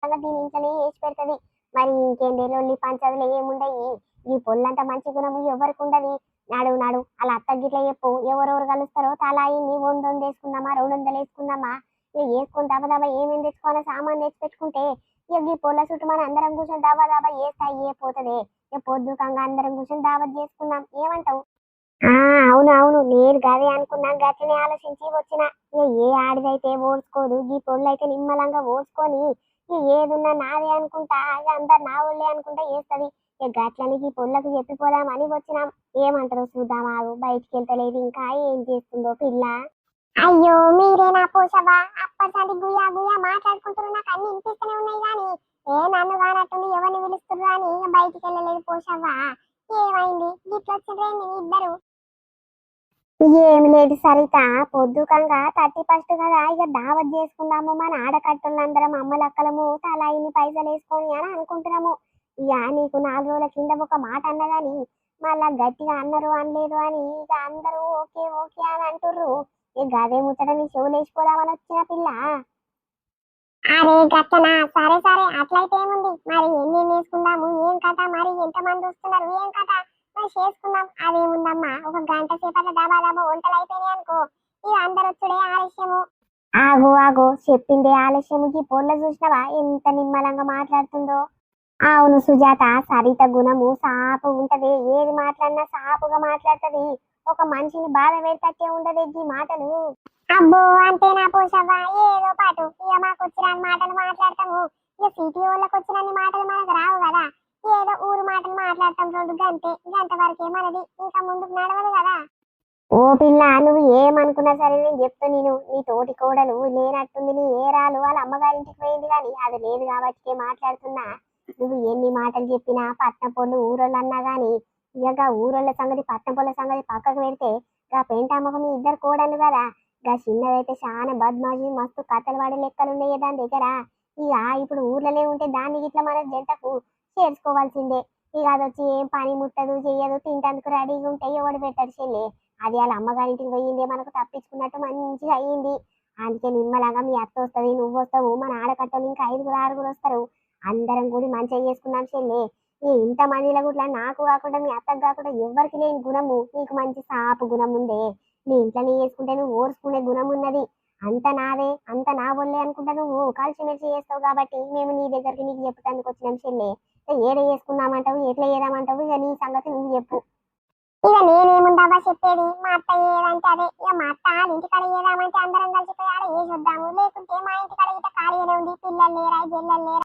దీని ఇంట్లోనే వేసి పెడుతుంది. మరి ఇంకేంది లొల్లి పంచదులు ఏముండయి. ఈ పొల్లంత మంచి గుణము ఎవరికి ఉండదు. నాడు నాడు అలా అత్త గిట్ల చెప్పు, ఎవరెవరు కలుస్తారో తలా ఇన్ని 100 వేసుకుందామా 200 వేసుకుందామా, ఇక వేసుకొని దబ దబా ఏమేమి తెచ్చుకోవాలో సామాన్ తెచ్చి పెట్టుకుంటే ఇక ఈ పొల్ల చుట్టూ మన అందరం కూర్చొని దబా దబా ఏ స్థాయి ఏ పోతుంది. ఇక పొద్దుకంగా అందరం కూర్చొని దావత్ చేసుకుందాం, ఏమంటావు? ఆ అవును అవును, నేను గదే అనుకున్నా, గట్లనే ఆలోచించి వచ్చిన. ఇక ఏ ఆడిదైతే ఓడ్చుకోదు, ఈ పొళ్ళు అయితే నిమ్మలంగా ఓడ్చుకొని ఇక ఏదున్నా నాదే అనుకుంటా, ఇక అందరు నా ఊళ్ళే అనుకుంటా చేస్తుంది. ఇక గట్లని ఈ పొల్లకు చెప్పిపోదామని వచ్చినాం. ఏమంటారు చూద్దాం, ఆగు, బయటికి వెళ్తలేదు ఇంకా, ఏం చేస్తుందో పిల్ల. అయ్యో మీరేనా పోషవా, అప్పటిసారి గుయా గుయా మాట్లాడుకుంటున్నా, నాకు అన్ని వినిపిస్తూనే ఉన్నాయి కానీ నన్ను కానట్టుంది, ఎవరిని పిలుస్తున్నారు అని ఇక బయటికి వెళ్ళలేదు పోషవ్వా. ఏమైంది గిట్ల వచ్చిండ్రేంది మీ ఇద్దరు? ఏం లేదు సరిత, పొద్దుకంగా 31 కదా, ఇక దావత్ చేసుకుందాము మన ఆడకట్టులందరం అమ్మలక్కలము తలా ఇన్ని పైసలు వేసుకొని అని అనుకుంటున్నాము. ఇక నీకు 4 రోజుల కింద ఒక మాట అన్నదని మళ్ళా గట్టిగా అన్నారు అనలేదు అని ఇక అందరూ ఓకే ఓకే అని అంటుర్రు. ఇక గదే ముచ్చట నీ చెవులు వేసిపోదామని వచ్చిన పిల్ల. అరే గట్టనా, సరే సరే అట్లయితే ఏముంది, మరి ఎన్ని వేసుకుందాము, ఏం కథ, మరి ఎంత మంది వస్తున్నారు, ఏం కథ, మరి చేసుకుందాం. అదేముందమ్మా, ఒక గంట సేపట్ల దబా దబా వంటలు అయిపోయినాయి అనుకో, ఇక అందరు వచ్చుడే ఆలస్యము. ఆగు ఆగు, చెప్పిందే ఆలస్యము. ఈ పొల్ల చూసినవా ఎంత నిమ్మలంగా మాట్లాడుతుందో. అవును సుజాత, సరిత గుణము సాపు ఉంటది, ఏది మాట్లాడినా సాపుగా మాట్లాడుతుంది. ఒక మనిషిని బాధ పెడతట్టే ఉండదు ఈ మాటలు. అబ్బో అంతేనా పోషవ్వ, ఏదో పాటు ఇక మాకు వచ్చిన మాటలు మాట్లాడతాము. ఇక సిటీ వాళ్ళకి వచ్చినన్ని మాటలు మనకు రావు కదా, ఏదో ఊరు మాటలు మాట్లాడతాం రెండు గంటే, గంట వరకే మనది, ఇంకా ముందుకు నడవదు కదా. ఓ పిల్ల, నువ్వు ఏమనుకున్నా సరే నేను చెప్తా. నేను నీ తోటి కోడలు లేనట్టుంది, నీ ఏరాలు వాళ్ళ అమ్మగారింటికి పోయింది కానీ అది లేదు కాబట్టి మాట్లాడుతున్నా. నువ్వు ఎన్ని మాటలు చెప్పినా పట్నం పొల్లు ఊరోళ్ళు అన్నా గాని ఇక ఊరోళ్ళ సంగతి పట్నం పొల్ల సంగతి పక్కకు పెడితే గా పెంటమ్మకం మీ ఇద్దరు కోడలు కదా. గా చిన్నదైతే చాలా బద్మాషి మస్తు కథలు పడే లెక్కలు ఉన్నాయి దాని దగ్గర. ఇక ఇప్పుడు ఊర్లోనే ఉంటే దాన్ని ఇట్లా మన జంటకు చేర్చుకోవాల్సిందే. ఇక అది వచ్చి ఏం పని ముట్టదు చెయ్యదు, తింటందుకు రెడీగా ఉంటే ఎవడు పెట్టాడు చెల్లి. అది వాళ్ళ అమ్మగారింటికి పోయిందే మనకు తప్పించుకున్నట్టు మంచిగా అయ్యింది. అందుకే నిమ్మలాగా మీ అత్త వస్తుంది, నువ్వు వస్తావు, మన ఆడకట్టలు ఇంకా 5 6 వస్తారు, అందరం కూడి మంచిగా చేసుకుందాం చెల్లి. ఈ ఇంత మందిలో కూడా నాకు కాకుండా మీ అత్తకు కాకుండా ఎవరికి లేని గుణము నీకు మంచి సాపు గుణం ఉందే. నీ ఇంట్లో నీ చేసుకుంటే నువ్వు ఓర్చుకునే గుణం ఉన్నది. అంత నాదే అంత నా వల్లే అనుకుంటా నువ్వు కలిసిమెలిసి చేస్తావు కాబట్టి మేము నీ దగ్గరికి నీకు చెప్పుతానికి వచ్చినాం చెల్లి. ఏడ చేసుకుందామంటావు, ఎట్లా చేద్దామంటావు, ఇక నీ సంగతి నువ్వు చెప్పు. ఇక నేనేముందావా చెప్పేది, మా అత్త ఏదంటే అదే. ఇక మా అత్త వాళ్ళ ఇంటికాడ ఏదామంటే అందరం కలిసిపోయి ఆడ వేసి వద్దాము, లేకుంటే మా ఇంటికాడ ఇట్లా ఖాళీగానే ఉంది, పిల్లలు లేరా జల్లలు లేరా